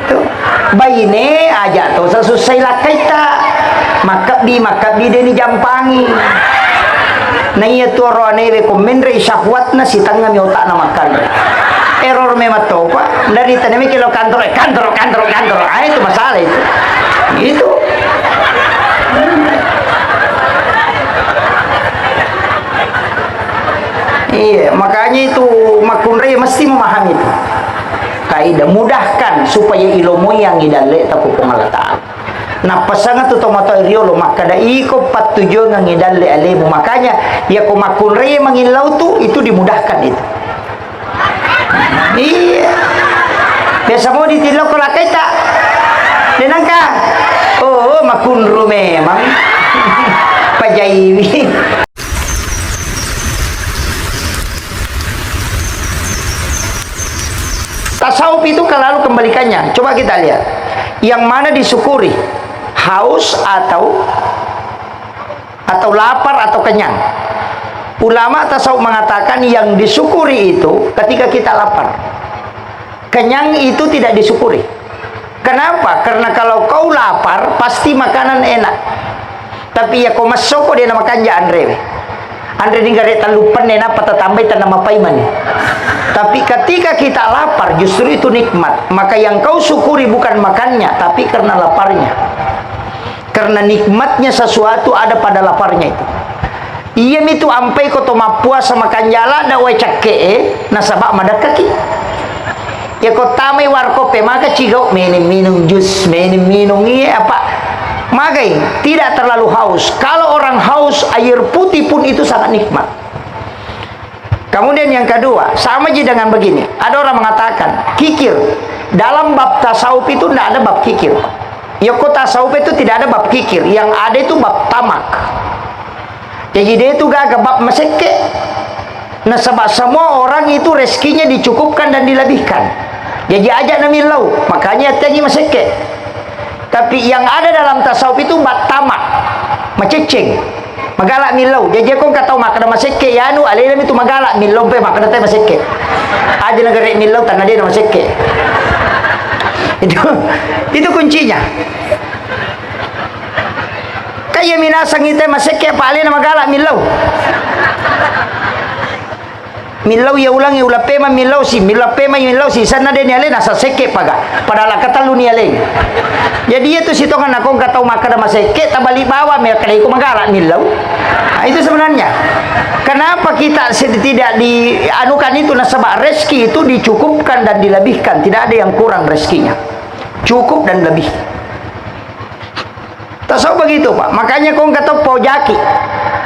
Itu bayine aja tuh selesai lah kita makab di deni jampangi. Nah iya tuh roane be komendre syahwatna si tangga mi otak na makan. Error memang tuh pak. Dari tanami kilo kantor. Ah itu masalah itu. Itu. Iya, makanya itu makunre mesti memahami itu. Kaidah mudahkan supaya ilmu yang idale tapu pengalatan. Nah pasangan tu tomato iriolo maka da iko patujo nang idale alemu, makanya ya ko makunre mangilau tu itu dimudahkan itu. Iya. Biasa mau ditilok kalau kita. Denangka. Oh, makunru memang. Pajaiwi. Tasawuf itu kalau kembalikannya, coba kita lihat yang mana disyukuri, haus atau lapar atau kenyang. Ulama tasawuf mengatakan yang disyukuri itu ketika kita lapar, kenyang itu tidak disyukuri. Kenapa? Karena kalau kau lapar pasti makanan enak, tapi ya kau masuk dia nama kanja Andre ni gare talupan nena pata tambay tanama paiman. Tapi ketika kita lapar justru itu nikmat. Maka yang kau syukuri bukan makannya, tapi karena laparnya. Karena nikmatnya sesuatu ada pada laparnya itu. Iya itu ampai ko to mapuasa makan jala da we cakke nasaba madakaki. Ya ko tamay warkope maka cigau minum jus, minum iya apa? Magai tidak terlalu haus. Kalau orang haus air putih pun itu sangat nikmat. Kemudian yang kedua, sama aja dengan begini. Ada orang mengatakan kikir. Dalam bab tasawuf itu tidak ada bab kikir. Ya kok tasawuf itu tidak ada bab kikir. Yang ada itu bab tamak. Jadi dia itu gak bab meseke. Nah sebab semua orang itu rezekinya dicukupkan dan dilebihkan. Jadi ajak namilau. Makanya tadi meseke. Tapi yang ada dalam tasawuf itu bab tamak. Maceceng. Magalak milau. Jadi aku kata makan maseke ya anu alilem itu magalak milau pe makan teh maseke. Aja negara milau tanah dia maseke. Itu kuncinya. Kayak minasang itu maseke apa alilem magalak milau. Milau ya ulang ya ulah pema milau si sana dia niale nasa seke paga padahal kata lu niale. Jadi itu sitongan aku nggak tahu makan sama seke tabali bawa mereka itu magalak milau. Nah, itu sebenarnya kenapa kita tidak dianukan itu nasabah rezeki itu dicukupkan dan dilebihkan, tidak ada yang kurang rezekinya, cukup dan lebih. Tasawuf begitu pak. Makanya kau nggak tahu pojaki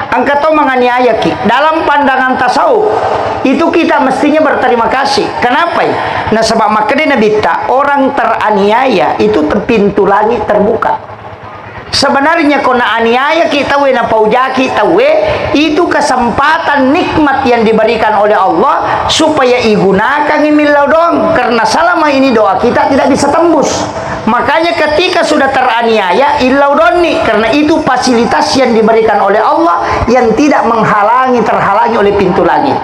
angkat tahu menganiaya ki. Dalam pandangan tasawuf itu kita mestinya berterima kasih. Kenapa ya? Nah sebab makanya nabita orang teraniaya itu pintu langit terbuka. Sebenarnya kona aniaya kita we na paujaki tawe itu kesempatan nikmat yang diberikan oleh Allah supaya digunakan imilau dong. Karena selama ini doa kita tidak bisa tembus. Makanya ketika sudah teraniaya ilau doni, karena itu fasilitas yang diberikan oleh Allah yang tidak terhalangi oleh pintu langit.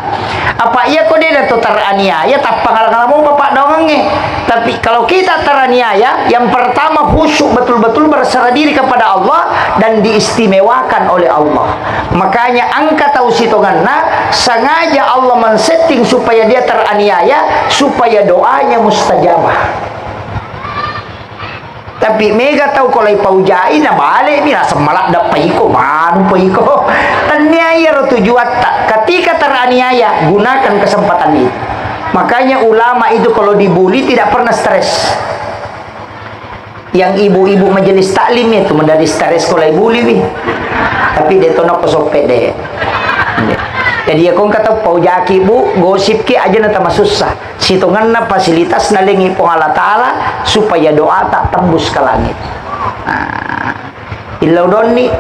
Apa iya kok dia tu teraniaya tak pengalaman bapak dongengnya. Tapi kalau kita teraniaya, yang pertama khusyuk betul-betul berserah diri kepada Allah dan diistimewakan oleh Allah. Makanya angkat tahu sitonganna sengaja Allah men-setting supaya dia teraniaya supaya doanya mustajabah. Tapi mega tahu kalau paujai na balik bila semalak dak paiko man paiko taniaya tujuan ketika teraniaya gunakan kesempatan itu. Makanya ulama itu kalau dibully tidak pernah stres. Yang ibu-ibu majelis taklim itu menjadi stres kalau dibully tapi dia tonok pesopek deh. Jadi aku kata paujaki bu gosip ki aja na tama susah. Situngan na fasilitas na lingi po Allah Ta'ala supaya doa tak tembus ke langit. Nah, ilau doni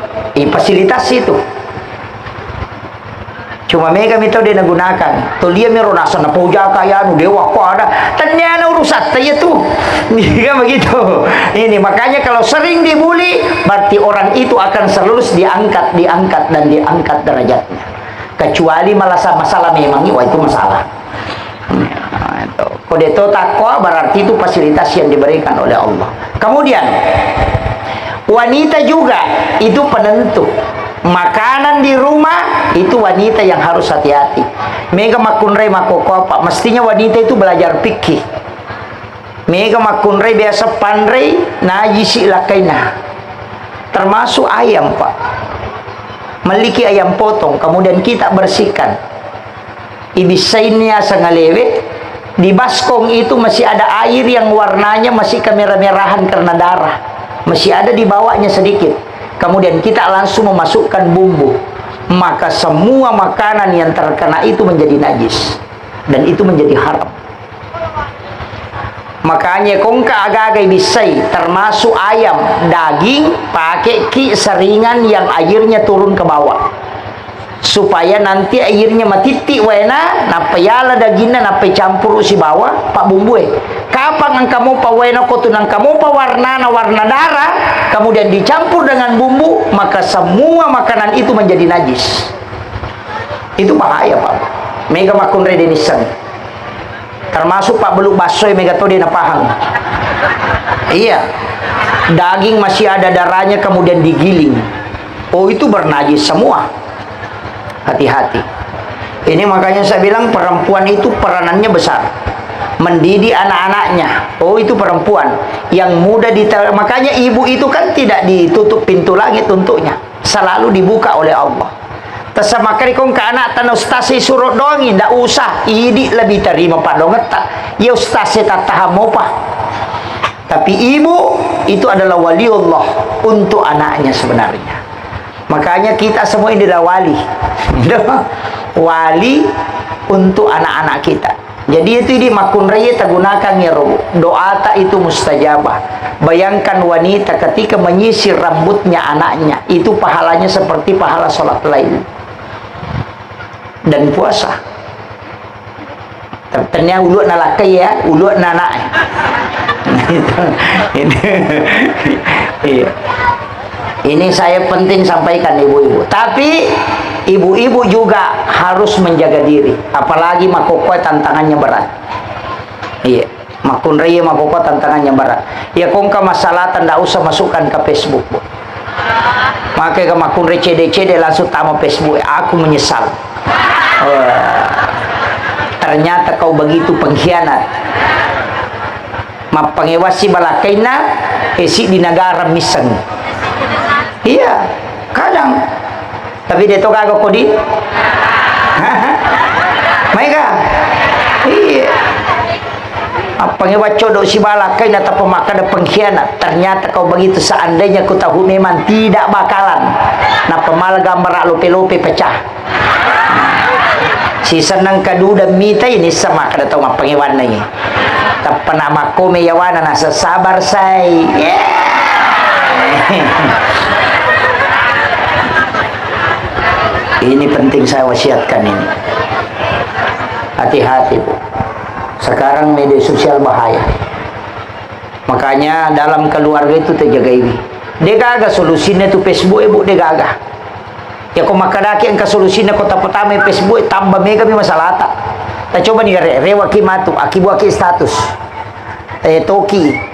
fasilitas itu. Cuma mereka minta dia gunakan. Tu dia mero nasa na paujaka ya nu dewa ko ada. Tanya na urusat ya tuh. Kan begitu. Ini makanya kalau sering dibully berarti orang itu akan selalu diangkat derajatnya. Kecuali masalah memang itu masalah. Itu. Kode itu takwa berarti itu fasilitas yang diberikan oleh Allah. Kemudian wanita juga itu penentu. Makanan di rumah itu wanita yang harus hati-hati. Mega makunre makoko apa? Mestinya wanita itu belajar fikih. Mega makunre biasa pandai najisi lakaina. Termasuk ayam, Pak. Memiliki ayam potong, kemudian kita bersihkan. Ibisainya sangalewe. Di baskong itu masih ada air yang warnanya masih kemerah-merahan karena darah. Masih ada di bawahnya sedikit. Kemudian kita langsung memasukkan bumbu. Maka semua makanan yang terkena itu menjadi najis. Dan itu menjadi haram. Makanya kongka agak-agak bisai, termasuk ayam, daging, pakai ki seringan yang airnya turun ke bawah. Supaya nanti airnya matiti wena na payala dagingna na campur si bawah pak bumbu kapan ang kamu pa wena ko tunang kamu pa warna na warna darah kemudian dicampur dengan bumbu maka semua makanan itu menjadi najis. Itu bahaya, Pak. Mega makun redenisan termasuk pak beluk basoy mega to na pahang. Iya, daging masih ada darahnya kemudian digiling, oh itu bernajis semua. Hati-hati. Ini makanya saya bilang perempuan itu peranannya besar. Mendidik anak-anaknya. Oh itu perempuan yang mudah makanya ibu itu kan tidak ditutup pintu langit untuknya. Selalu dibuka oleh Allah. Tersama kali kong ke anak tanah ustasi suruh dongin. Tidak usah. Idi lebih terima pak dongetak. Ya ustasi tak tahan apa. Tapi ibu itu adalah waliullah untuk anaknya sebenarnya. Makanya kita semua ini adalah wali. Wali untuk anak-anak kita. Jadi itu di makun raya gunakan ya roh. Doa tak itu mustajabah. Bayangkan wanita ketika menyisir rambutnya anaknya. Itu pahalanya seperti pahala sholat lain. Dan puasa. Ternyata uluh nalakai ya. Uluh nanak. Ini saya penting sampaikan ibu-ibu. Tapi ibu-ibu juga harus menjaga diri. Apalagi makoko tantangannya berat. Iya, makun raya makoko tantangannya berat. Ya kongka masalah tidak usah masukkan ke Facebook, Bu. Maka ke makun raya CD langsung tamu Facebook. Aku menyesal. Ternyata kau begitu pengkhianat. Mapangewasi balakaina esi di negara miseng. Iya, kadang. Tapi dia tu kagak kodi. Mereka. Iya. Apa yang codoh si balakai nata pemakan pengkhianat. Ternyata kau begitu seandainya ku tahu memang tidak bakalan. Napa malah gambar lope-lope pecah. Si senang kadu dan mita ini sama kada tahu apa ngewan lagi. Tapi nama ko meyawana nasa sabar say. Yeah. Ini penting saya wasiatkan ini. Hati-hati, Bu. Sekarang media sosial bahaya. Makanya dalam keluarga itu terjaga ini. Dia gagah solusinya itu Facebook, Bu. Dia gagah. Ya kau makadaki yang solusinya kota pertama Facebook tambah mega masalah tak. Kita coba nih rewa kimatu, akibu aki status. Toki.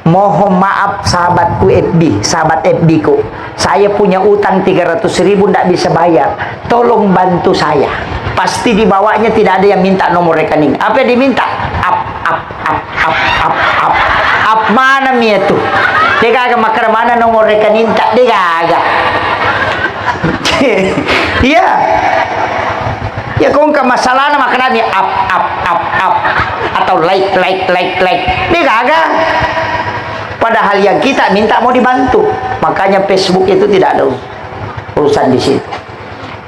Mohon maaf sahabatku FB, sahabat FB ku. Saya punya utang 300.000 tidak bisa bayar. Tolong bantu saya. Pasti di bawahnya tidak ada yang minta nomor rekening. Apa yang diminta? Up mana mi itu? Dia kagak makar mana nomor rekening tak dia kagak. Iya. Ya kau ke masalah makanannya up atau like. Dia kagak. Padahal yang kita minta mau dibantu. Makanya Facebook itu tidak ada urusan di situ.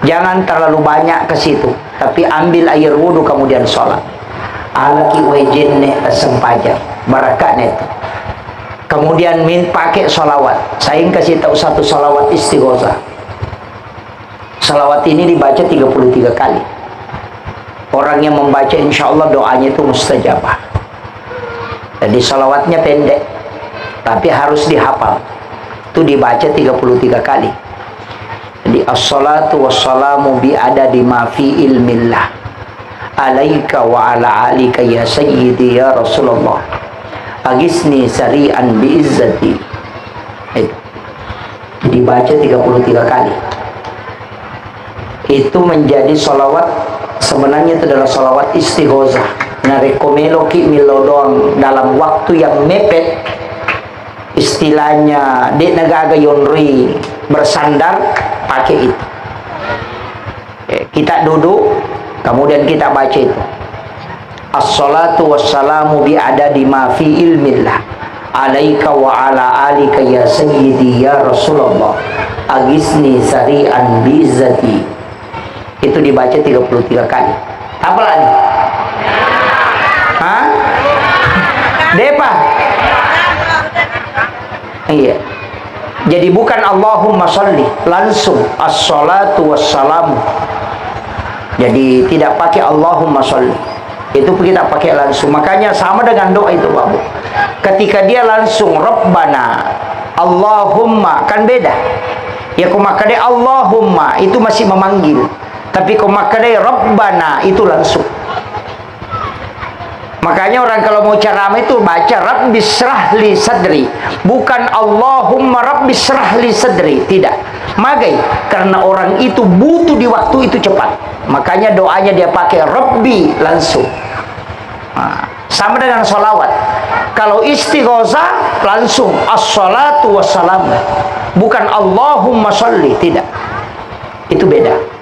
Jangan terlalu banyak ke situ. Tapi ambil air wudhu kemudian sholat. Alaki wejenne sempajar. Barakatnya itu. Kemudian pakai sholawat. Saya kasih tahu satu sholawat istighosah. Sholawat ini dibaca 33 kali. Orang yang membaca insya Allah doanya itu mustajabah. Jadi sholawatnya pendek. Tapi harus dihafal. Itu dibaca 33 kali. Jadi as-salatu wassalamu bi'adadi ma fi ilmillah. alaika wa ala alika ya sayyidi ya Rasulullah, agisni sari'an biizzati. Dibaca 33 kali. Itu menjadi solawat, sebenarnya itu adalah solawat istighosah. Narekomelo ki milodong dalam waktu yang mepet, istilahnya dek nagaga yonri bersandar, pakai itu. Kita duduk, kemudian kita baca itu. As-salatu wassalamu bi'adadi ma fi ilmillah, alaika wa ala alika ya sayyidi ya Rasulullah, agisni sari'an biizzati. Itu dibaca 33 kali. Apa lagi? Hah? Depa? Iya. Jadi bukan Allahumma sholli, langsung as-salatu wassalamu. Jadi tidak pakai Allahumma sholli. Itu kita pakai langsung. Makanya sama dengan doa itu, Bapak. Ketika dia langsung Rabbana, Allahumma, kan beda. Ya kumakadai Allahumma itu masih memanggil. Tapi kumakadai Rabbana itu langsung. Makanya orang kalau mau ceramah itu baca Rabbi syrah li sadri, bukan Allahumma Rabbi syrah li sadri, tidak. Magai, karena orang itu butuh di waktu itu cepat. Makanya doanya dia pakai Rabbi langsung. Nah, sama dengan sholawat. Kalau istighosah langsung as-salatu wassalam, bukan Allahumma sholli, tidak. Itu beda.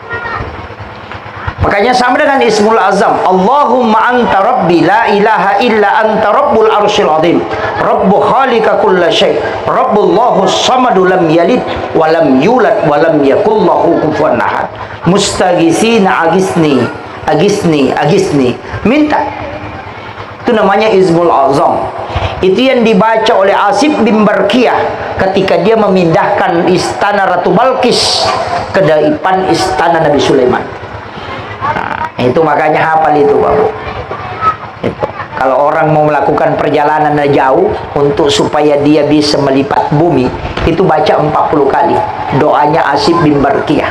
Makanya sama dengan Ismul Azam, Allahumma anta rabbi la ilaha illa anta rabbul arsyil azim, rabbu khalika kulla syai, rabbullahu samadu lam yalid wa lam yulad wa lam yakullahu kufuwan ahad, mustaghitsina agisni agisni agisni, minta. Itu namanya Ismul Azam. Itu yang dibaca oleh Asif bin Barkiyah ketika dia memindahkan istana Ratu Balkis ke depan istana Nabi Sulaiman. Nah, itu makanya hafal itu, Bapak. Itu. Kalau orang mau melakukan perjalanan jauh untuk supaya dia bisa melipat bumi, itu baca 40 kali doanya Asif bin Barkiyah.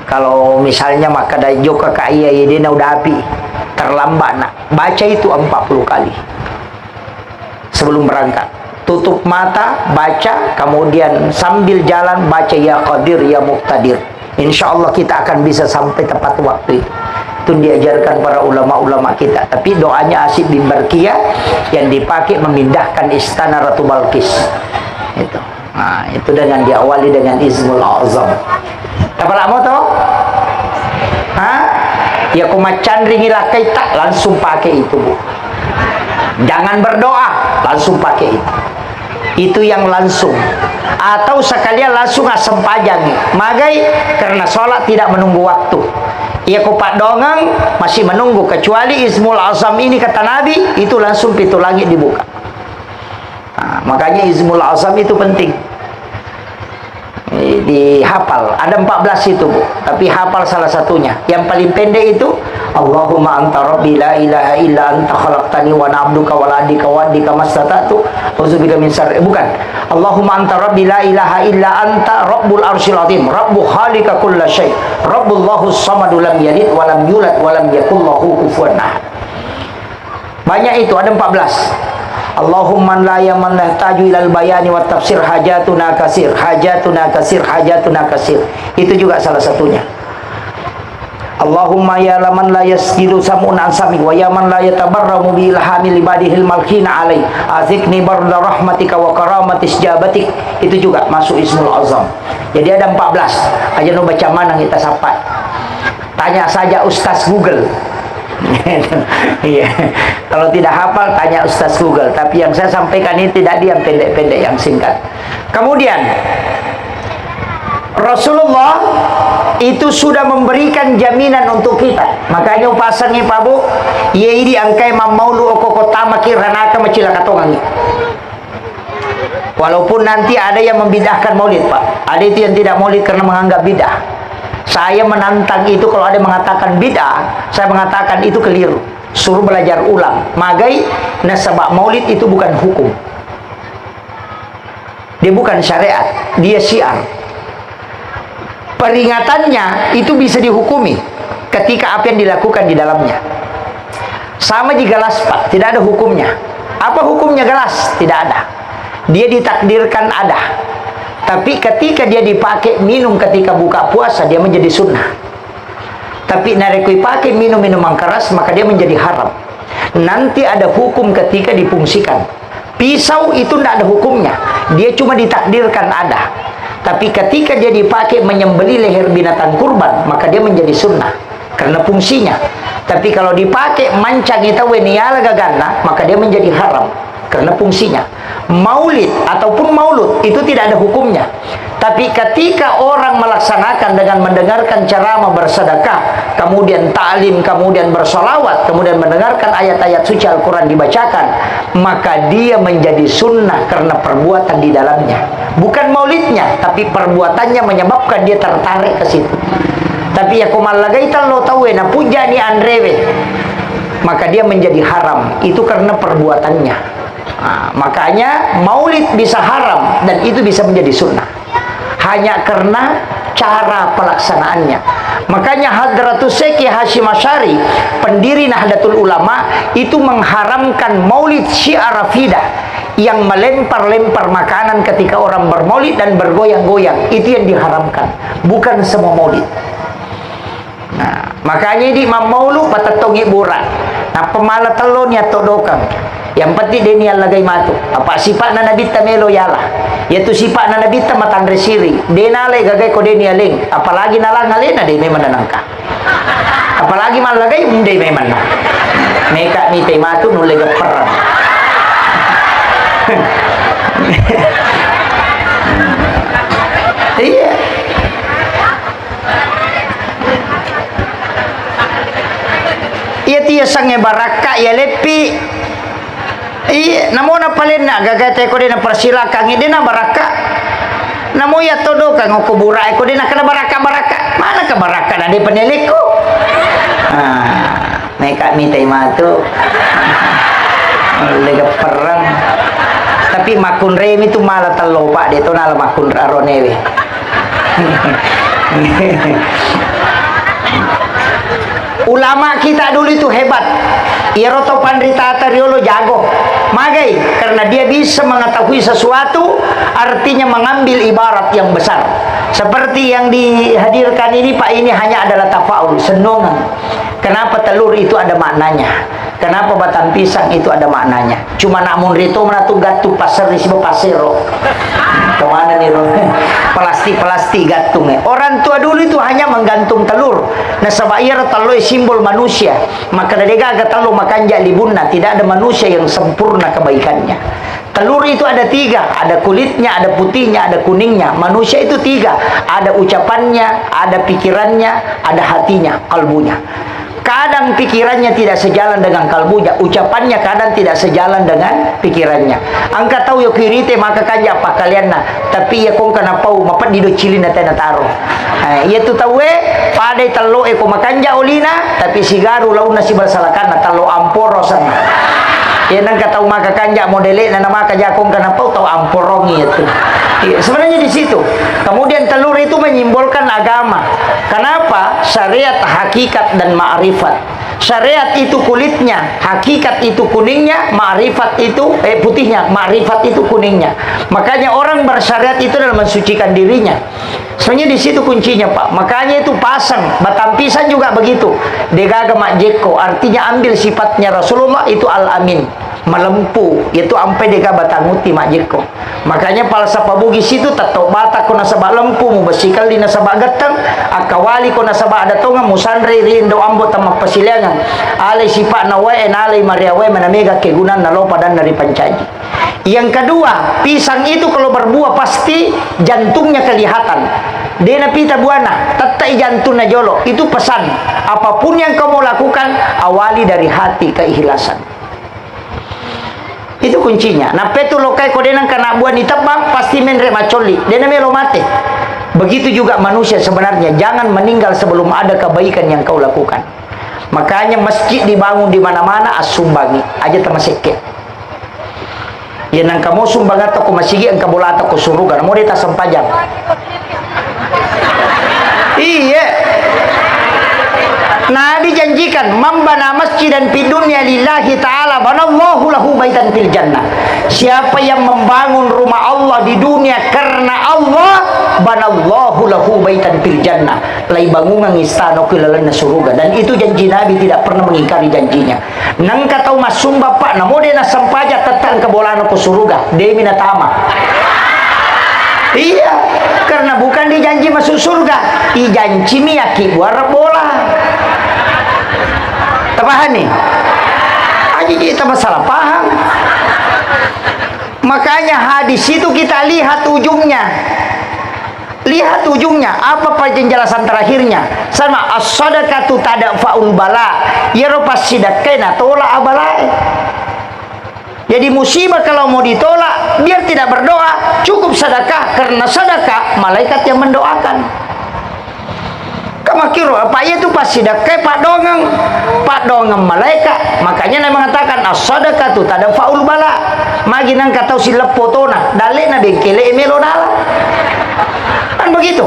Kalau misalnya maka ada joka kaya dia udah api terlambat, nak baca itu 40 kali sebelum berangkat. Tutup mata, baca, kemudian sambil jalan baca ya Qadir ya Muqtadir. Insya Allah kita akan bisa sampai tepat waktu itu. Itu diajarkan para ulama-ulama kita. Tapi doanya Asif bin Barkiyah yang dipakai memindahkan istana Ratu Balkis. Itu. Nah, itu dengan diawali dengan Ismul Azam. Apa lah mau tahu? Hah? Ya kumacan ringilakai tak langsung pakai itu, Bu. Jangan berdoa, langsung pakai itu. Itu yang langsung. Atau sekalian langsung asam pajang. Magai karena sholat tidak menunggu waktu. Ya kupat dongang masih menunggu, kecuali Ismul Azam ini kata Nabi itu langsung pintu langit dibuka. Nah, makanya Ismul Azam itu penting. Dihafal. Ada 14 itu, Bu. Tapi hafal salah satunya. Yang paling pendek itu Allahumma anta rabbi la ilaha illa anta khalaqtani wa ana abduka wa la adika wa adika mastata'tu uzubika min syarri. Bukan. Allahumma anta rabbi la ilaha illa anta rabbul arsyil azim, rabbu khalika kulla syai, rabbullahu samadu lam yalid wa lam yulad wa lam yakul lahu kufuwan ahad. Banyak itu, ada 14. Allahumma la yaman nahtaju ilal bayani wa tafsir hajatuna kasir, hajatuna kasir, hajatuna kasir. Itu juga salah satunya. Allahumma ya laman la yasjidu samun ansami wa yaman la yatabarramu bi ilhami libadihil malkina alai, azikni barda rahmatika wa karamatis jabatik. Itu juga masuk Ismul Azam. Jadi ada 14. Aja no baca mana kita sampai. Tanya saja Ustaz Google. Iya. Kalau tidak hafal tanya Ustaz Google. Tapi yang saya sampaikan ini tidak diam, pendek-pendek, yang singkat. Kemudian Rasulullah itu sudah memberikan jaminan untuk kita. Makanya upasangnya Pak Bu, yeidi angkai mamaulu okokota makiranaka macila katongangi. Walaupun nanti ada yang membidahkan maulid, Pak. Ada itu yang tidak maulid karena menganggap bidah. Saya menantang itu. Kalau ada yang mengatakan bid'ah, saya mengatakan itu keliru. Suruh belajar ulang. Magai nasabak maulid itu bukan hukum. Dia bukan syariat, dia syiar. Peringatannya itu bisa dihukumi. ketika apa yang dilakukan di dalamnya. Sama di gelas Pak, tidak ada hukumnya. Apa hukumnya gelas? Tidak ada. Dia ditakdirkan ada. Tapi ketika dia dipakai minum ketika buka puasa, dia menjadi sunnah. Tapi narekui pakai minum minuman keras, maka dia menjadi haram. Nanti ada hukum ketika difungsikan. Pisau itu tidak ada hukumnya, dia cuma ditakdirkan ada. Tapi ketika dia dipakai menyembelih leher binatang kurban, maka dia menjadi sunnah karena fungsinya. Tapi kalau dipakai mancang itu weniala gagana, maka dia menjadi haram karena fungsinya. Maulid ataupun maulud itu tidak ada hukumnya. Tapi ketika orang melaksanakan dengan mendengarkan ceramah bersedekah, kemudian ta'lim, kemudian bersolawat, kemudian mendengarkan ayat-ayat suci Al-Quran dibacakan, maka dia menjadi sunnah karena perbuatan di dalamnya. Bukan maulidnya, tapi perbuatannya menyebabkan dia tertarik ke situ. Tapi ya kumalagaitan lo tahu na puja ni andrewe, maka dia menjadi haram. Itu karena perbuatannya. Nah, makanya maulid bisa haram dan itu bisa menjadi sunnah hanya karena cara pelaksanaannya. Makanya Hadratus Syekh Hasyim Asy'ari, pendiri Nahdlatul Ulama, itu mengharamkan maulid Syiah Rafidah yang melempar-lempar makanan ketika orang bermaulid dan bergoyang-goyang. Itu yang diharamkan, bukan semua maulid. Nah, makanya di maulud patatongi buran. Nah, pemala telon ya todokang. Yang penting dia niat lagai matu. Apa sifat na nabi tamelo yala. Yaitu sifat na nabi tamatan resiri. Dia nalai gagai ko dia nialing. Apalagi nalang ngalena dia memang nanangka. Apalagi malagay dia memang. Meka ni tay matu nulay perang. Iya. Iya tiya sange baraka ya lepi. Iya, namo na palin na gagate ko din na persilakan din na baraka. Namo ya todo kang kuburai ko din na kana baraka. Mana ka baraka na di penilik ko? Mereka minta matu. Lega perang. Tapi makun remi tu malah telo Pak, dia tu nala makun aronewe. Ulama kita dulu itu hebat. Iroto Pandrita Tariolo jago. Magai karena dia bisa mengetahui sesuatu, artinya mengambil ibarat yang besar. Seperti yang dihadirkan ini Pak, ini hanya adalah tafaul, senongan. Kenapa telur itu ada maknanya? Kenapa batang pisang itu ada maknanya? Cuma namun rito menatu gatu pasar di sibo pasero. Kemana nih roh? Pelasti gantung. Orang tua dulu itu hanya menggantung telur. Nah sabair telur simbol manusia. Maka dari gaga telur makan jalibunna. Tidak ada manusia yang sempurna kebaikannya. Telur itu ada tiga, ada kulitnya, ada putihnya, ada kuningnya. Manusia itu tiga, ada ucapannya, ada pikirannya, ada hatinya, kalbunya. Kadang pikirannya tidak sejalan dengan kalbunya, ucapannya kadang tidak sejalan dengan pikirannya. Angka tahu yo kirite maka kanja apa kalian na, tapi ya kong kana pau mapat dido cilin na taro. Iya tu tahu pada talo ko makanja olina, tapi sigaru launa si bersalakan na talo amporosan. Ya nang kataw maka kanja modele na nama kajakong kana pau tahu amporongi itu. Sebenarnya di situ. Kemudian telur itu menyimbolkan agama. Kenapa? Syariat, hakikat dan ma'rifat. Syariat itu kulitnya, hakikat itu kuningnya, ma'rifat itu putihnya, ma'rifat itu kuningnya. Makanya orang bersyariat itu dalam mensucikan dirinya. Sebenarnya di situ kuncinya Pak. Makanya itu pasang, batang pisang juga begitu. Degaga majeko, artinya ambil sifatnya Rasulullah itu al-amin. Melempu, yaitu ampe deka batanguti majeko. Makanya falsafah bugis itu tato bata ko nasaba lempu mo basikal di nasaba gatang akawali ko nasaba ada tonga musanri rindo ambo tama pasilangan alay sipa na wae alay mariawe manamega kegunan na lopa dan dari pancaji. Yang kedua, pisang itu kalau berbuah pasti jantungnya kelihatan. Dia pita buana, tatai jantungnya jolo. Itu pesan. Apapun yang kamu lakukan, awali dari hati keikhlasan. Itu kuncinya. Nah, petu lokai kodenang kana buan ditebang pasti menre macoli. Dia namanya lo mate. Begitu juga manusia sebenarnya, jangan meninggal sebelum ada kebaikan yang kau lakukan. Makanya masjid dibangun di mana-mana asumbangi aja tamaseke. Ya nang kamu sumbang atau ko masigi ang kabola atau ko surugan mo dita sampajang. Iya. dijanjikan, man bana masjidan fid dunya lillahi ta'ala banallahu lahu baitan fil jannah. Siapa yang membangun rumah Allah di dunia karena Allah, banallahu lahu baitan fil jannah. Lai bangunan istana kelalana surga. Dan itu janji Nabi, tidak pernah mengingkari janjinya. Nang katau masum bapak namo dena sampaja tetang kebolana ke surga. Demi natama. Iya, karena bukan dijanji masuk surga, dijanji miyaki buara bola. Tapahan nih, aja kita masalah paham. Makanya hadis itu kita lihat ujungnya. Lihat ujungnya, apa penjelasan terakhirnya? Sama as-sadaqatu tadfa'ul bala. Ya ropas sidakena tola abalai. Jadi musibah kalau mau ditolak, biar tidak berdoa, cukup sedekah. Karena sedekah malaikat yang mendoakan. Kamu kira apa itu pas sedekah Pak dongeng malaikat. Makanya Nabi mengatakan as-sadaqatu tadfa'ul bala. Magi nang katau silap fotona, dalena bengkele emelonala. Kan begitu.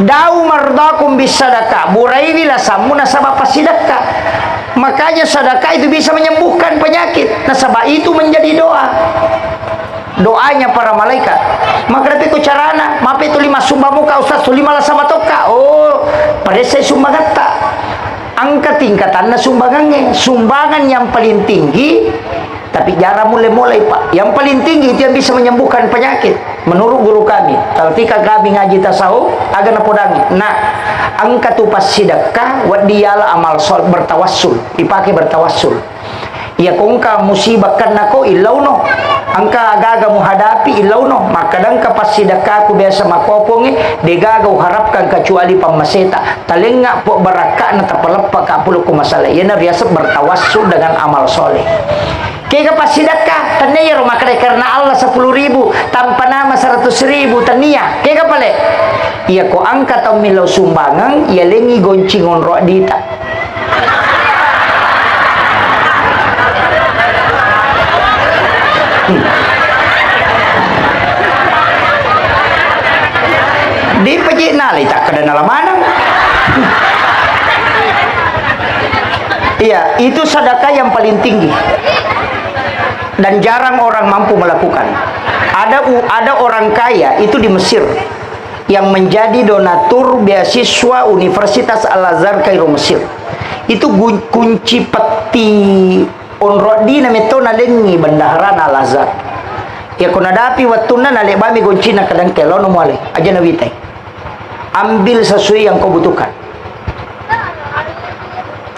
Dau mardakum bis sedekah, burai bila samuna sabab sedekah. Makanya sedekah itu bisa menyembuhkan penyakit. Nasabah itu menjadi doa. Doanya para malaikat. Maka tapi ku carana, maaf itu 5 sumba muka Ustaz, 5 lah sama toka. Oh, pada saya sumbangan tak. Angka tingkatannya sumbangannya. Sumbangan yang paling tinggi, tapi jarang mulai-mulai Pak. Yang paling tinggi itu yang bisa menyembuhkan penyakit. Menurut guru kami, ketika kami ngaji tasawuf, agak napodangi. Nah, angka tu pas sedekah, wadiyalah amal sol bertawassul, dipakai bertawassul. Ya kongka musibah kena ko ilauno, angka agaga muhadapi ilauno, maka dangka pas sedekah ku biasa makopongi, degaga harapkan kecuali pamaseta, talenga po baraka na tapalepa kapuluh ku masalah. Ia biasa bertawassul dengan amal soleh. Kaya pas sedekah taniya rumah karena Allah 10.000 tanpa nama 100.000 taniya. Kaya pale. Iya ko angkat ang milaw sumbangan, iya lengi goncingon roa dita. Di pajik nalay tak kada nalamanang. Iya, itu sedekah yang paling tinggi. Dan jarang orang mampu melakukan. Ada orang kaya itu di Mesir yang menjadi donatur beasiswa Universitas Al-Azhar Kairo Mesir. Itu kunci peti onrodi na metona lengi bendaharan Al-Azhar. Ya kunadapi watuna na lebami goncina kadang kelono mole aja na witai. Ambil sesuai yang kau butuhkan.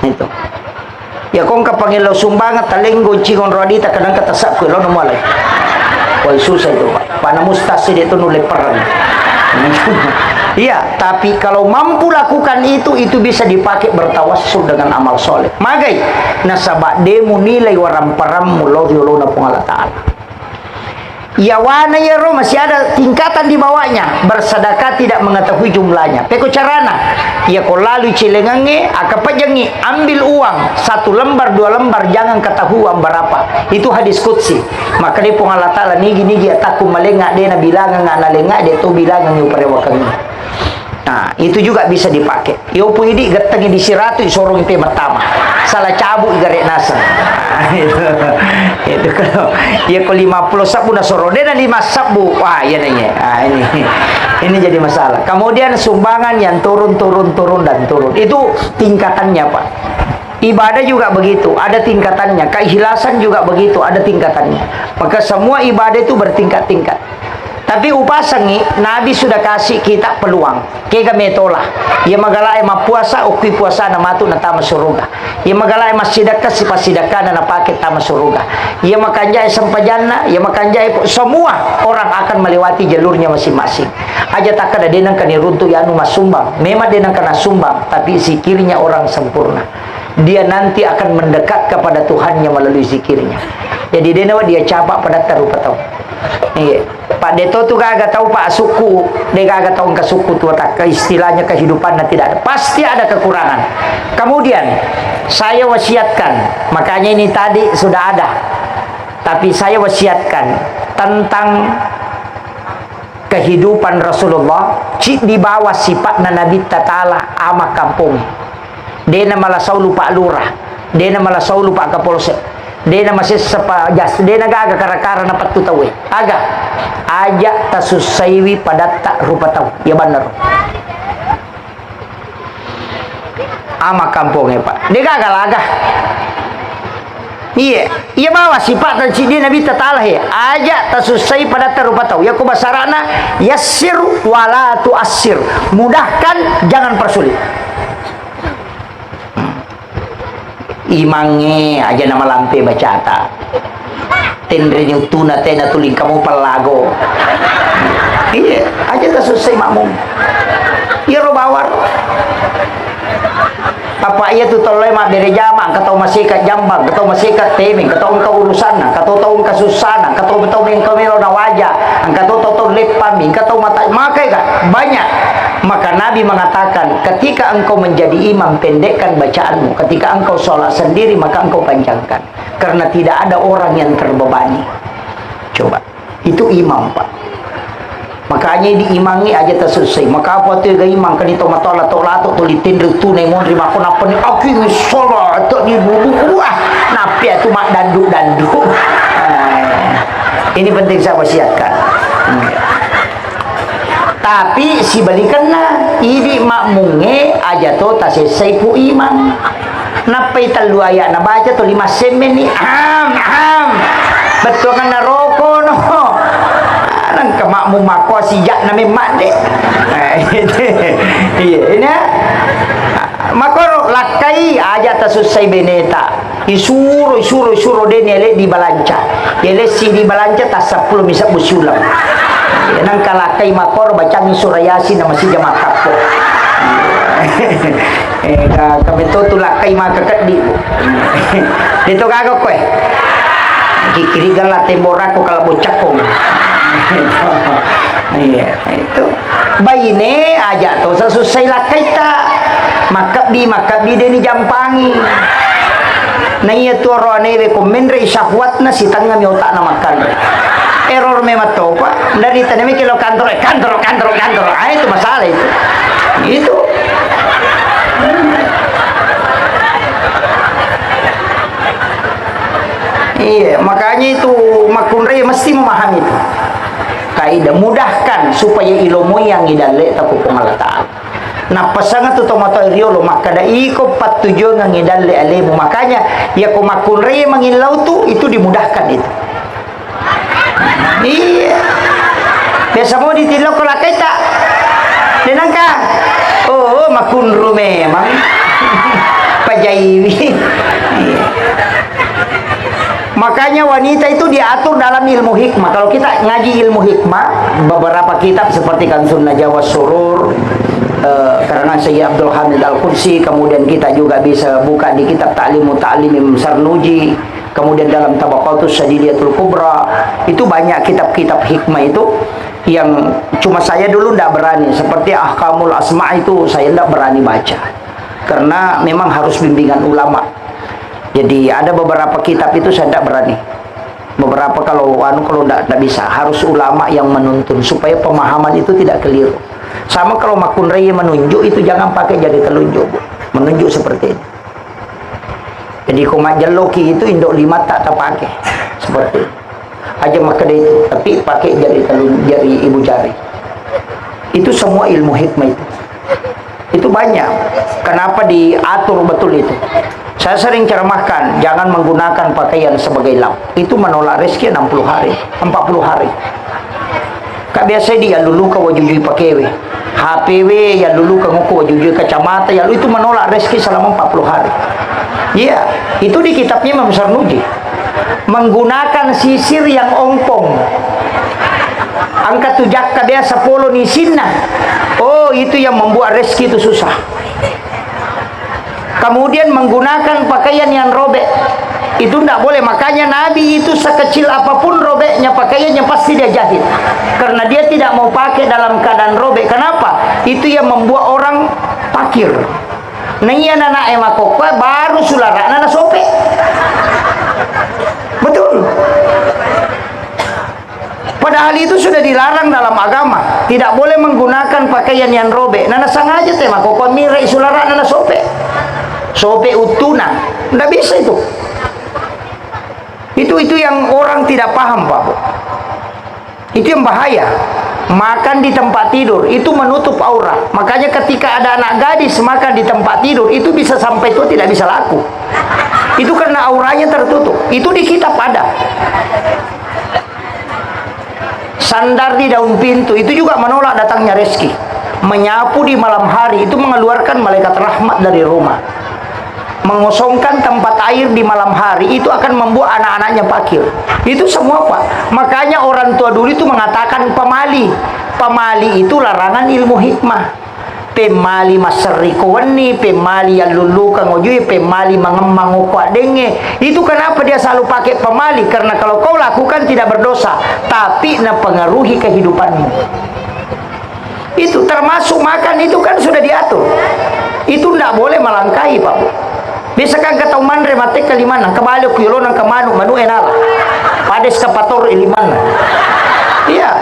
Itu. Ya kong kapangilaw sumbangan talenggo cingon rodita kadang katasak ko lo malay. Wal susah itu Pak. Panamustasi dito nulay perang. Iya, tapi kalau mampu lakukan itu bisa dipakai bertawassul dengan amal soleh. Magai nasabak demo nilai waram-parammu lo diolona pengala ta'ala. Ya wana ya roh masih ada tingkatan di bawahnya. Bersedekah tidak mengetahui jumlahnya. Peko carana. Ya ko lalu cilengange akapajangi ambil uang 1 lembar 2 lembar jangan ketahuan berapa. Itu hadis qudsi. Maka dia pengala ta'ala nigi ataku malenga dia na bilangan ngana lenga dia tu bilangan yu parewakan. Nah, itu juga bisa dipakai. Yo pu idi gatangi di siratu isorong ite matama. Salah cabut igare nasa. Itu kalau ya ko 50 sabu na sorode na 5 sabu. Wah, ya nanya. Ah, ini jadi masalah. Kemudian sumbangan yang turun dan turun. Itu tingkatannya, Pak. Ibadah juga begitu, ada tingkatannya. Keikhlasan juga begitu, ada tingkatannya. Maka semua ibadah itu bertingkat-tingkat. Tapi upasangi Nabi sudah kasih kita peluang. Kega metola. Ia magalai mapuasa ukui puasa na matu na tama suruga. Ia magalai masidaka si pasidaka na napakit tama suruga. Ia makanjai sampajana, ia makanjai semua orang akan melewati jalurnya masing-masing. Aja tak ada denang kaniruntu yanu masumbang. Memang denang kana sumbang, tapi zikirnya orang sempurna. Dia nanti akan mendekat kepada Tuhannya melalui zikirnya. Jadi dia capak pada tarupa tahu. Iya. Pak Deto tuh kagak tahu Pak suku, dia kagak tahu ke suku tuh tak ke istilahnya kehidupannya tidak ada. Pasti ada kekurangan. Kemudian saya wasiatkan, makanya ini tadi sudah ada. Tapi saya wasiatkan tentang kehidupan Rasulullah di bawah sifat Nabi Ta'ala ama kampung. Dena malasau lupa lurah, dena malasau lupa kapolsek, dena masih sepajas, dena gaga kara-kara na patutawi. Aga aja tasusaiwi padatta rupa tahu. Ya benar. Ama kampungnya Pak. Dia gagal agak. Iya, iya bawa sifat dan ciri Nabi Ta'ala ya. Aja tasusai pada terupa tahu. Ya kubasarana yassir wala tu'assir. Mudahkan, jangan persulit. Imange aja nama lampe bacata. Tendre nyutuna tena tuling kamu pelago. Iya, aja tasusai makmum. Iya robawar. Apa iya tu tolong mak bere jama, katau masih kat jambang, katau masih kat teming, katau engkau urusan, katau tahu engkau susana, katau tahu engkau melo na wajah, katau tahu lepami, katau mata makai kan banyak. Maka Nabi mengatakan, ketika engkau menjadi imam, pendekkan bacaanmu. Ketika engkau sholat sendiri, maka engkau panjangkan, karena tidak ada orang yang terbebani. Coba, itu imam Pak. Makanya diimangi aja terselesai. Maka apa tu imam kan itu matola tola tu tulitin tu nengon terima aku napa ni aku ni solat tu ni bubu ah napi tu mak dandu. Ini penting saya wasiatkan. Tapi si balikanlah ini makmunge aja tu tak selesai pu imam. Napai talu ayat na baca tu 5 semen ni betul kan naroko no. Nang kemakmu mako sijak nami mak dek. Iya, ini mako lakai aja tasusai beneta. Isuro dene le di balanca. Ele si di balanca ta 10 bisa busulam. Nang kalakai mako baca surayasi nama si jama kapo. Kami tu lakai maka kedi. Dito kagak kowe. Kikirigan la temborako kalau bocakong. Iya, itu baine aja tuh sesusai lah kita makabi deni jampangi na iya tuh roane rekomendasi syahwatna si tangga mi otak na makan error memang tuh Pak dari tanami kilo kantor itu masalah itu iya makanya itu makunre mesti memahami itu kaidah mudahkan supaya ilmu yang ngidale tapu pengalataan. Nah pasangan tu tomato riolo maka da iko patujo nga ngidale alemu makanya ya ko makunre mangilau tu itu dimudahkan itu. Iya. Biasa mau ditilok ko lakita. Denangka. Oh makunru memang. Pajaiwi. Iya. Makanya wanita itu diatur dalam ilmu hikmah. Kalau kita ngaji ilmu hikmah, beberapa kitab seperti Kanzun Najwa Surur, karangan Syekh Abdul Hamid Al-Qudsi, kemudian kita juga bisa buka di kitab Ta'limu Ta'lim Imam Sarnuji, kemudian dalam Tabaqatus Syadidiyatul Kubra, itu banyak kitab-kitab hikmah itu yang cuma saya dulu tidak berani. Seperti Ahkamul Asma itu saya tidak berani baca, karena memang harus bimbingan ulama. Jadi ada beberapa kitab itu saya tidak berani. Beberapa kalau tidak bisa, harus ulama yang menuntun supaya pemahaman itu tidak keliru. Sama kalau makun raya menunjuk itu jangan pakai jadi telunjuk, Bu. Menunjuk seperti ini. Jadi kumat jeloki itu indok 5 tak pakai seperti itu. Aja maka itu, tapi pakai jadi telunjuk, jari ibu jari. Itu semua ilmu hikmah itu. Itu banyak. Kenapa diatur betul itu? Saya sering ceramahkan, jangan menggunakan pakaian sebagai lamp. Itu menolak rezeki 60 hari, 40 hari. Kak biasa dia lulu ke wajujui pakewe. HPW ya lulu ke nguku wajujui kacamata ya itu menolak rezeki selama 40 hari. Iya, itu di kitabnya Imam Sarnuji. Menggunakan sisir yang ongkong. Angka 7 biasa 10 nisinna. Oh, itu yang membuat rezeki itu susah. Kemudian menggunakan pakaian yang robek itu tidak boleh. Makanya Nabi itu sekecil apapun robeknya pakaiannya pasti dia jahit, karena dia tidak mau pakai dalam keadaan robek. Kenapa? Itu yang membuat orang pakir. Nih anak emakokwa baru sulara anak sope. Betul. Padahal itu sudah dilarang dalam agama. Tidak boleh menggunakan pakaian yang robek. Nana sengaja tema kokwa mirai sulara nana sope. sope utuna, nggak bisa itu. Itu yang orang tidak paham, Pak. Itu yang bahaya. Makan di tempat tidur itu menutup aurat. Makanya ketika ada anak gadis makan di tempat tidur itu bisa sampai tua tidak bisa laku. Itu karena auranya tertutup. Itu di kitab ada. Sandar di daun pintu itu juga menolak datangnya rezeki. Menyapu di malam hari itu mengeluarkan malaikat rahmat dari rumah. Mengosongkan tempat air di malam hari itu akan membuat anak-anaknya pakir. Itu semua, Pak. Makanya orang tua dulu itu mengatakan pemali. Pemali itu larangan ilmu hikmah. Pemali maseri kawani, pemali yang lulu kangojui, pemali mengemang ukwa denge. Itu kenapa dia selalu pakai pemali? Karena kalau kau lakukan tidak berdosa, tapi mempengaruhi kehidupanmu. Itu termasuk makan itu kan sudah diatur. Itu tidak boleh melangkahi, Pak. Bisa kan kata mandre mate kalimana kembali ku yolona ke manu enala pades kapator ilimana. Iya,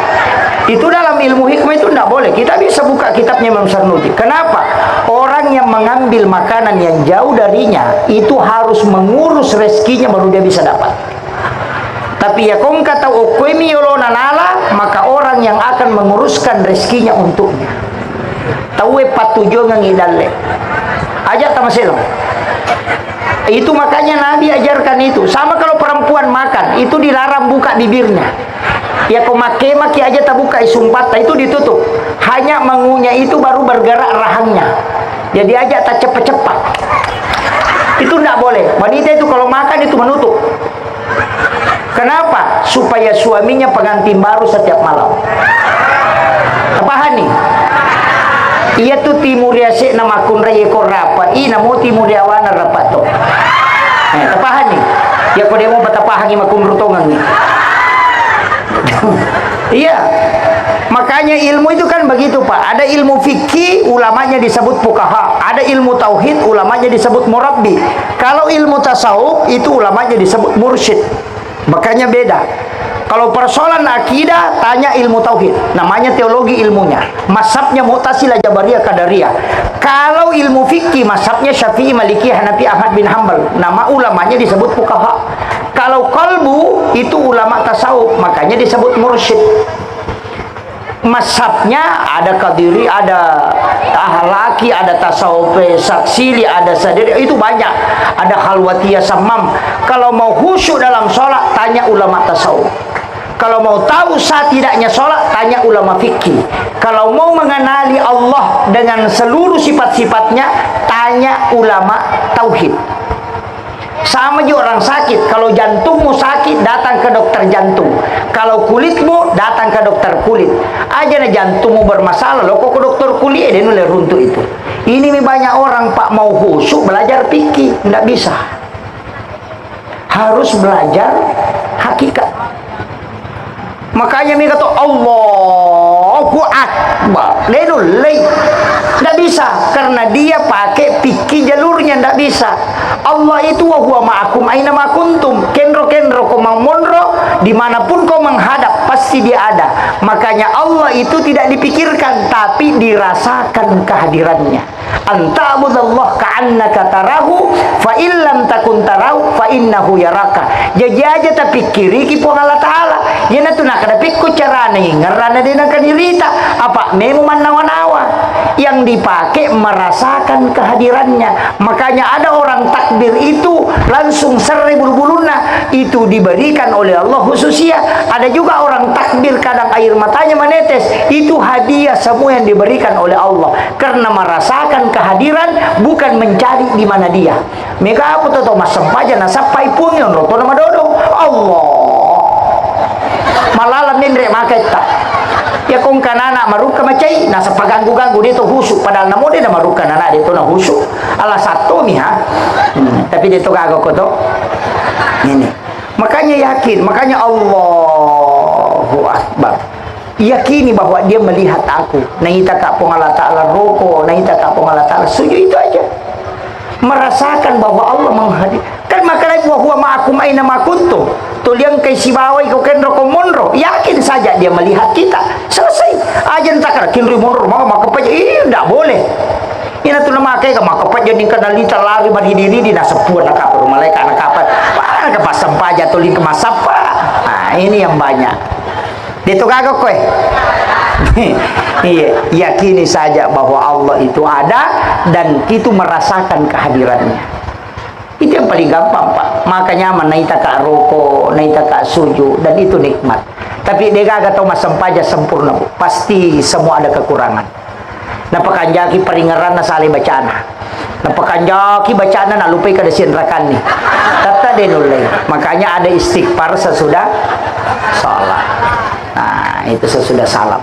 itu dalam ilmu hikmah itu tidak boleh. Kita bisa buka kitabnya Imam Sarnuti. Kenapa? Orang yang mengambil makanan yang jauh darinya itu harus mengurus rezekinya baru dia bisa dapat. Tapi ya kong kata okwemi yolona nala, maka orang yang akan menguruskan rezekinya untuknya. Tahu patujo ngangidalle. Aja tamaselong. Itu makanya Nabi ajarkan itu. Sama kalau perempuan makan, itu dilarang buka bibirnya. Ya kau maki aja tak buka isumpat, itu ditutup. Hanya mengunyah itu baru bergerak rahangnya. Jadi aja tak cepat-cepat. Itu tidak boleh. Wanita itu kalau makan itu menutup. Kenapa? Supaya suaminya pengantin baru setiap malam. Apa hani? Iya tuh timur ya sih nama kunra ye korapa, ina mau timur ya wana rapato. Tapahan nih, ya kau dia mau batapahan yang makun rutongan nih. Iya, makanya ilmu itu kan begitu, Pak. Ada ilmu fikih, ulamanya disebut fuqaha. Ada ilmu tauhid, ulamanya disebut murabbi. Kalau ilmu tasawuf itu ulamanya disebut mursyid. Makanya beda. Kalau persoalan akidah, tanya ilmu tauhid. Namanya teologi ilmunya. Mazhabnya Mu'tazilah, Jabariyah, Qadariyah. Kalau ilmu fikih, mazhabnya Syafi'i, Maliki, Hanafi, Ahmad bin Hanbal. Nama ulamanya disebut fuqaha. Kalau qalbu, itu ulama tasawuf. Makanya disebut mursyid. Mazhabnya ada Qadiri, ada Ahlaki, ada tasawuf saksili, ada sadiri, itu banyak. Ada khalwatiyah samam. Kalau mau khusyuk dalam sholat, tanya ulama tasawuf. Kalau mau tahu sah tidaknya sholat, tanya ulama fikih. Kalau mau mengenali Allah dengan seluruh sifat-sifatnya, tanya ulama tauhid. Sama juga orang sakit. Kalau jantungmu sakit, datang ke dokter jantung. Kalau kulitmu, datang ke dokter kulit. Aja na jantungmu bermasalah, lo kok ke dokter kulit, dia nulis runtuh itu. Ini banyak orang, Pak, mau khusyuk belajar fikih, tidak bisa. Harus belajar hakikat. Makanya mereka kata Allahu Akbar. Tidak bisa karena dia pakai fikih jalurnya, tidak bisa. Allah itu wa huwa ma'akum aina ma kuntum. Kenro kau monro dimanapun kau menghadap pasti dia ada. Makanya Allah itu tidak dipikirkan tapi dirasakan kehadirannya. Anta'budallah ka'annaka tarahu fa illam takun tarahu fa innahu yaraka. Jadi aja tak pikiri kipo Allah Ta'ala. Yana tu nak ada pikku cara nih ngerana dia nak dirita apa memu manawa-nawa yang dipakai merasakan kehadirannya. Makanya ada orang takbir itu langsung serai bulu-buluna, itu diberikan oleh Allah khususnya. Ada juga orang takbir kadang air matanya menetes, itu hadiah semua yang diberikan oleh Allah karena merasakan kehadiran, bukan mencari di mana dia. Mega apa tuh mas sempaja nasapai pun yang roto nama dodo Allah malalam nindre maketa ya kong kanana maruka macai nasa paganggu-ganggu dito husuk padahal namo dia maruka nana dito na husuk ala satu nih ha tapi dito gago ko to ini makanya yakin, makanya Allahu Akbar, yakini bahwa dia melihat aku. Naita ka pong Allah Ta'ala roko, naita ka pong Allah Ta'ala sujud, itu aja. Merasakan bahwa Allah menghadir. Kan makanya huwa ma'akum aina ma kuntum. Tuliang kay sibaway ko kenro ko monro. Yakin saja dia melihat kita. Selesai. Aja takar kinri monro maka makapanya. Ini tidak boleh. ina tu nama kai ka makapat jadi kanalita lari berdiri di nasepuan nak apa rumah mereka nak apa mana ke pasang paja tulin ke masapa. Nah ini yang banyak itu kagak kowe. Iya, yakini saja bahwa Allah itu ada dan itu merasakan kehadirannya. Itu yang paling gampang, Pak. Makanya naita ka rokok, naita ka sujud, dan itu nikmat. Tapi dia gak tahu masam paja sempurna, Bu. Pasti semua ada kekurangan. Napakanjaki peringaran na sali bacana. Napakanjaki bacana na lupai kada sinrakan nih. Tata denulay. Makanya ada istighfar sesudah salat. Nah, itu sesudah salam.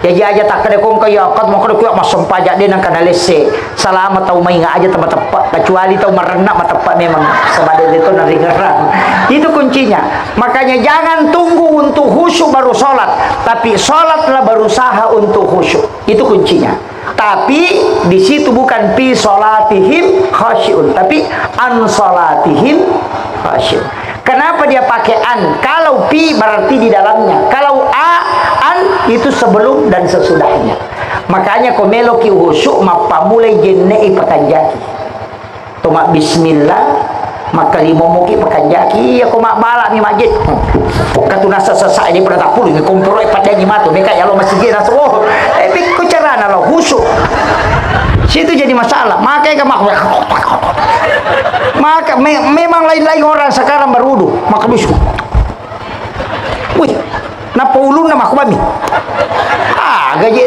Ya aja tak kada kong kaya kat mo kada kuya masam paja din ang kanalese. Salamat tau may nga aja tepat kecuali tau merenak matepat memang sebadal itu naringeran. Itu kuncinya. Makanya jangan tunggu untuk khusyuk baru sholat, tapi sholatlah berusaha untuk khusyuk. Itu kuncinya. Tapi di situ bukan fi sholatihim khasyun, tapi an sholatihim khasyun. Kenapa dia pakai an? Kalau pi berarti di dalamnya. Kalau an itu sebelum dan sesudahnya. Makanya komelo ki khusyuk mapamulai jennei pakanjaki. Toma bismillah maka limomuki pakanjaki ya ko makbala mi masjid. Katu nasa sasa ini pada tapul ni komproi pada nyimato meka ya lo masjid na so. Ko carana lo khusyuk. Situ jadi masalah. Makanya maka memang lain-lain orang sekarang berwudu maka bisu. Wih, napa ulun nama aku bami? Gaji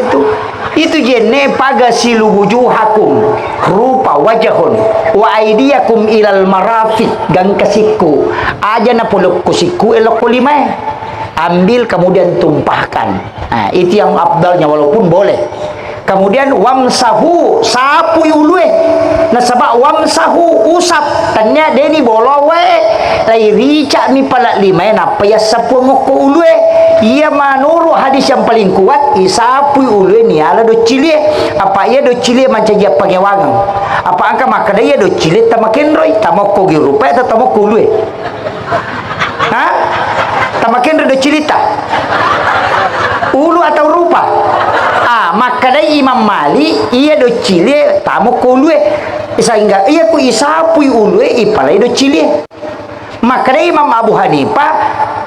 itu jene pagasilu wujuhakum rupa wajahun wa aidiyakum ilal marafiq gang kesiku aja na puluk kusiku elok kulimai ambil kemudian tumpahkan. Nah, itu yang abdalnya walaupun boleh. Kemudian wamsahu sapu ulue nasaba wamsahu usap tanya deni bolowe lai rica mi pala lima napa ya sapu ngoko ulue ia manuru hadis yang paling kuat isapu ulue ni ala do cile apa ia do cile manca dia pangewangan apa angka maka dia do cile tamakin roi tamoko gi rupa atau tamoko ulue ha tamakin do cilita ulu atau rupa maka dari Imam Malik ia do cile tamu kulue sehingga ia ku isapui ulue ipalai do cile. Maka dari Imam Abu Hanifah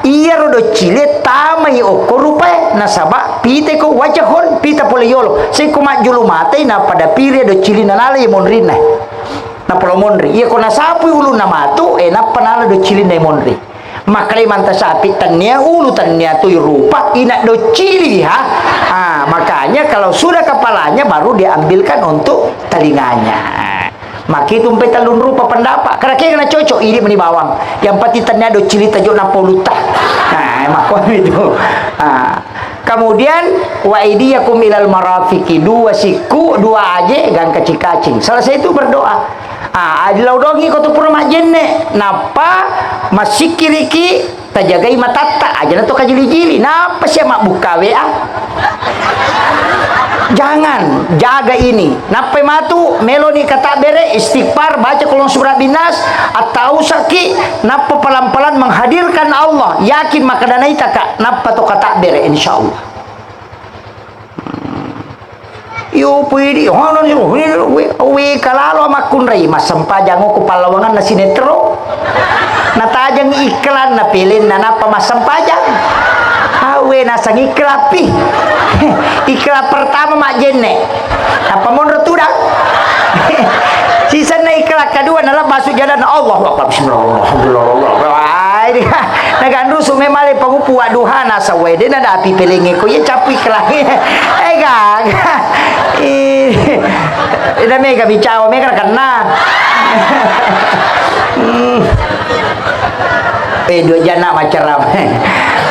ia do cile tamai oko rupa nasaba pite ko wajahon pita pole yolo sai ko majulu mate na pada pire do cile nalala ya monrina na polo monri ia ko nasapui ulu na matu na panala do cile na monri. Makanya manta sapi tanya ulu tanya tu rupa ina do cili ha. Makanya kalau sudah kepalanya baru diambilkan untuk telinganya. Maki tumpai talun rupa pendapat. Karena kena cocok ini meni bawang. Yang pati tanya do cili tajuk na poluta. Makon itu. Kemudian wa idiyakum ilal marafiqi dua siku dua aje gang kacing-kacing. Selesai itu berdoa. Adilau dongi kau tu pura majenne napa masih kiriki tajagai matata aja na to kajili-jili napa siya mabuka wa jangan jaga ini napa matu meloni kata bere istighfar baca kolong surat binas atau saki napa pelan-pelan menghadirkan Allah yakin maka dana itaka napa to kata bere insyaallah. Yo pwede hono ni we kalalo makun rai masampajang ko palawangan na sinetro natajang iklan na pilin na napa masampajang awe nasang iklapi iklan pertama mak jenne apa mon retudang sisa na iklan kedua nala masuk jalan Allah bismillah nagandruso may mali pangupu aduhan nasa wede na dati pilingi ko yan capoy kelahi gag ina mega bicawa mega kena dua jana maceram.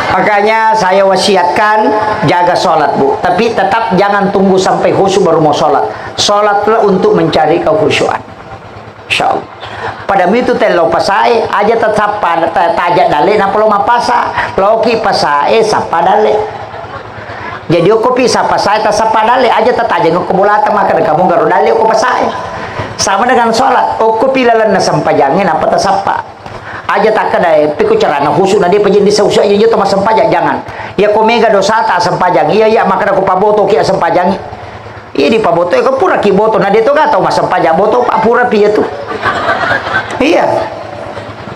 Makanya saya wasiatkan jaga sholat Bu, tapi tetap jangan tunggu sampai khusyuk baru mau sholat. Sholatlah untuk mencari kekhusyuan, insyaallah. Pada itu telo pasai aja tetap pada tajak dale na polo mapasa loki pasai sapa dale. Jadi aku pisah pasai ta sapa dale aja tataja ko bulata maka kamu garo dale ko pasai. Sama dengan sholat, aku pilalan na sampajangin apa ta sapa. Aja tak kada piku carana khusyuk na dia pejin di sausa ieu teh sampajang jangan. Ya ko mega dosa ta sampajang. Iya maka aku paboto ki sampajang. Iya di paboto ko pura kiboto na dito ka tau masampaja boto pa pura piye tuh. Iya.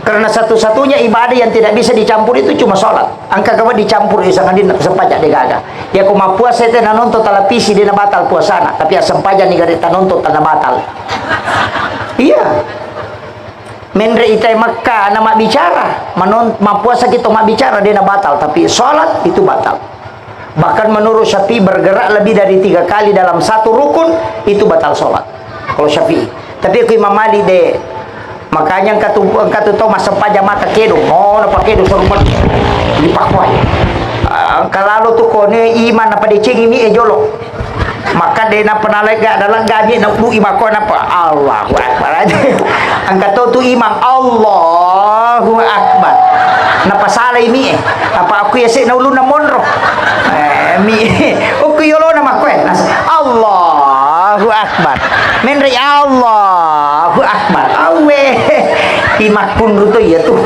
Karena satu-satunya ibadah yang tidak bisa dicampur itu cuma sholat. Angka kamu dicampur isang din sampaja de gaga. Ya kuma puasa itu nanonto talapisi di batal puasana, tapi sampaja ni gari tanonto tana batal. Iya. Mendre itai Makkah nama bicara, puasa kita mak bicara dia batal, tapi sholat itu batal. Bahkan menurut Syafi'i bergerak lebih dari 3 kali dalam satu rukun itu batal sholat. Kalau Syafi'i. Tapi aku Imam Malik deh. Makanya engkau tahu masa pajak maka kedo. Oh, napa kedo serupan dipakuai. Kalau tuh kone iman apa dicengi mi ejolo. Maka dia nak penalai gak dalam gaji nak bu imakon apa Allahu Akbar aja. Engkau tahu tuh imam Allahu Akbar. Napa salah ini apa aku ya sih naulu namonro. Mi aku yolo nama kue. Allahu Akbar. Menri Allahu Akbar. Awe imakun ruto ya tuh.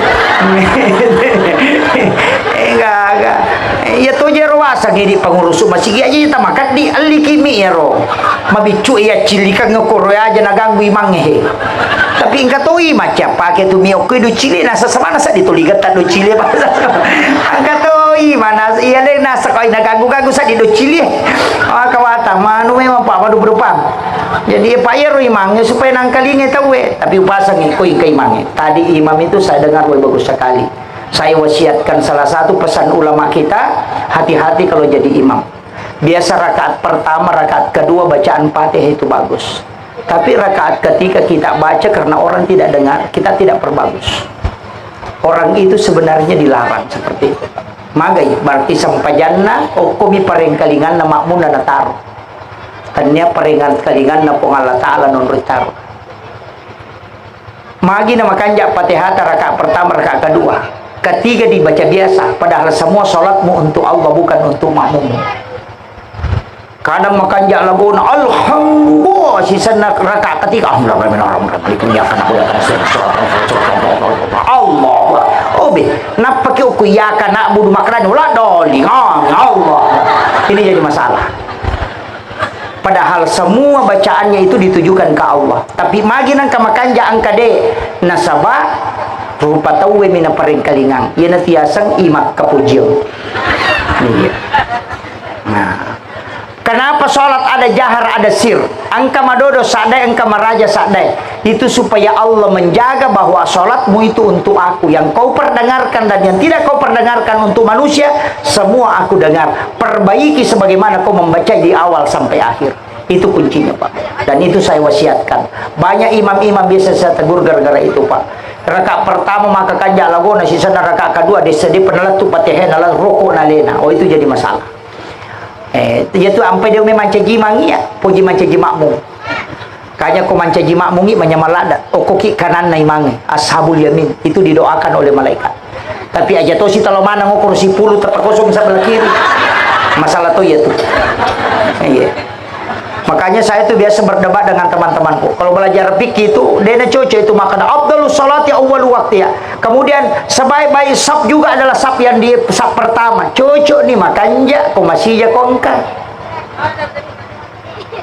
Enggak. Ya tuh jero asa gini pengurus masih aja kita makan di alikimi ya ro. Mabicu ya cilika ngokoro aja naganggu imangnya. Tapi enggak tahu macam pakai tuh mioko do cili nasa sama nasa dituligat do cili apa. Enggak tahu mana iya deh nasa kau naganggu sa di do cili. Ah kawata manu memang pak madu berupa. Jadi pak ya ro imangnya supaya nangkalinya tahu tapi upasang ikoi ke imangnya. Tadi imam itu saya dengar bagus sekali. Saya wasiatkan salah satu pesan ulama kita, hati-hati kalau jadi imam. Biasa rakaat pertama, rakaat kedua bacaan Fatihah itu bagus. Tapi rakaat ketiga kita baca karena orang tidak dengar, kita tidak perbagus. Orang itu sebenarnya dilarang seperti itu. Magai berarti sampajanna komi parengkalingan na makmun na nataro. Tanya parengkalingan na pong Allah Ta'ala non retaro. Magi na makanja Fatihah rakaat pertama, rakaat kedua. Ketiga dibaca biasa, padahal semua sholatmu untuk Allah bukan untuk makmum. Kadang makan jalaguna alhamdulillah sisa rakaat ketiga Allah napa ke ku ya kana budu makran ulah doli Allah. Ini jadi masalah. Padahal semua bacaannya itu ditujukan ke Allah. Tapi magi nang kamakanja angka de nasaba rupa tahu mina parengkalingang ia natiasang imak kapujian. Nah, kenapa sholat ada jahar ada sir? Angka madodo sadai, angka maraja sadai. Itu supaya Allah menjaga bahwa sholatmu itu untuk aku. Yang kau perdengarkan dan yang tidak kau perdengarkan untuk manusia, semua aku dengar. Perbaiki sebagaimana kau membaca di awal sampai akhir. Itu kuncinya Pak. Dan itu saya wasiatkan. Banyak imam-imam biasa saya tegur gara-gara itu Pak. Rakaat pertama maka kanja lago na sisa na rakaat kedua disedi penalat tu Fatihah nalar roko na lena. Oh itu jadi masalah. Itu sampai dia memang caji mangi ya, puji mancaji makmum. Kanya ko mancaji makmungi manyamalada. Okoki kanan na imangi. Ashabul yamin itu didoakan oleh malaikat. Tapi aja to si talo mana ngokor si pulu terpakosong sebelah kiri. Masalah to ya tuh. Iya. Makanya saya tuh biasa berdebat dengan teman-temanku. Kalau belajar fikih itu, dena cocok itu makna afdalus salati awwal waktu ya. Kemudian sebaik-baik sab juga adalah sab yang di sab pertama. Cocok nih makanya kok masih ya kongka.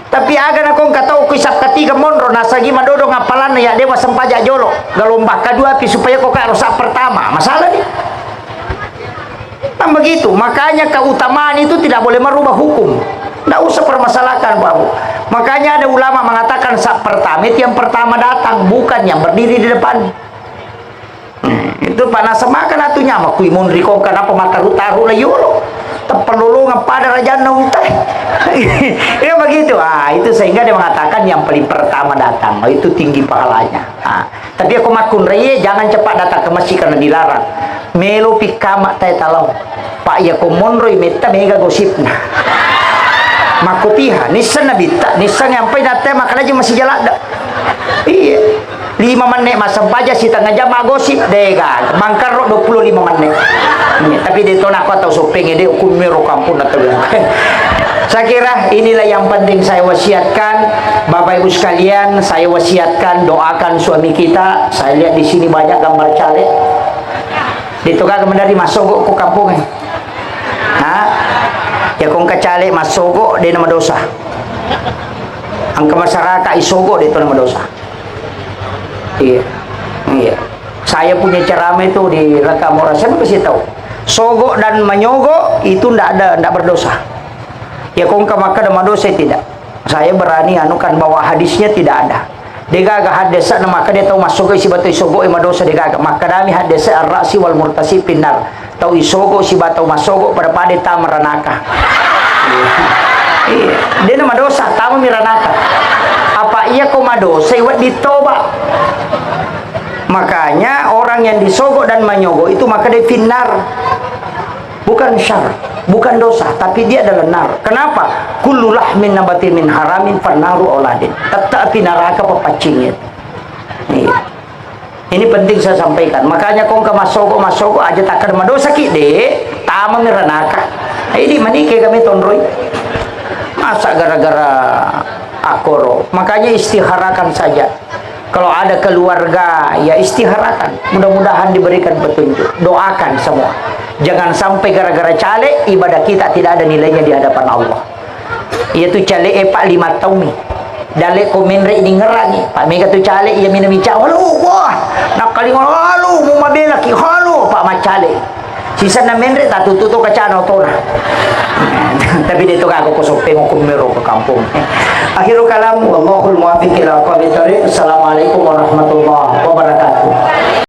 Tapi agan aku tahu ku sab ketiga monro nasagi madodo ngapalan ya dewa sempaja jolo. Galombak kedua pi supaya kok harus sab pertama. Masalah nih. Nah begitu, makanya keutamaan itu tidak boleh merubah hukum. Tidak usah permasalahkan Pak. Makanya ada ulama mengatakan saat pertama itu yang pertama datang, bukan yang berdiri di depan. Itu panas semakan atunya mah kui mun riko kenapa mata taruh lah yolo. Tepelulungan pada raja nungteh. Ya begitu. Itu sehingga dia mengatakan yang paling pertama datang, itu tinggi pahalanya. Tapi aku makun reye jangan cepat datang ke masjid karena dilarang. Melo pikama tay talau. Pak ya komonroi meta mega gosipna. Makutiha nisan nabita nisan sampai datang makan aja masih jalan dah. Iya 5 menit masa baca si tengah jam gosip dega mangkar 25 menit. Tapi dia tahu aku tahu sopeng dia hukum mero kampung atau saya kira inilah yang penting saya wasiatkan Bapak Ibu sekalian. Saya wasiatkan doakan suami kita. Saya lihat di sini banyak gambar caleg ditukar dari masuk ke kampungnya. Ya kong kacale masogo dia nama dosa. Ang masyarakat isogo dito nama dosa. Iya. Iya. Saya punya ceramah itu di Rakamora, saya kasih tahu. Sogo dan menyogo itu tidak berdosa. Ya kong maka nama dosa tidak. Saya berani anukan bahwa hadisnya tidak ada. Degaga hadisa na maka dia tahu masuk ke si batu isogo ima dosa degaga. Maka dami hadisa ar-ra'si wal murtasi pinar. Tahu isogo si batu masogo pada pade tamaranaka. Dia nama dosa tamu miranaka. Apa iya komadosa iwat ditoba. Makanya orang yang disogok dan menyogo itu maka dia finnar. Bukan syar, bukan dosa, tapi dia adalah nar. Kenapa? Kullu lahmin nabati min haramin fannaru auladin. Tetapi neraka pepacingnya. Ini penting saya sampaikan. Makanya kong ke masoko aja tak ada dosa ki de, tama miranaka. Ini manike kami tonroy. Masa gara-gara akoro. Makanya istiharakan saja. Kalau ada keluarga, ya istiharakan. Mudah-mudahan diberikan petunjuk. Doakan semua. Jangan sampai gara-gara caleg, ibadah kita tidak ada nilainya di hadapan Allah. Iaitu caleg Pak 5 tahun. Dalek komenre ini ngerangi. Pak Mega tu caleg, ia minum ica. Halo, wah. Nak kali halo, mau mabela ki halo, Pak Macale. Sisa na menre tak tututo ka cano to na. Tapi dito ka ako kusok mo kumero ke kampung. Akhirul kalam wallahul muwaffiq ila aqwamit thoriq. Assalamualaikum warahmatullahi wabarakatuh.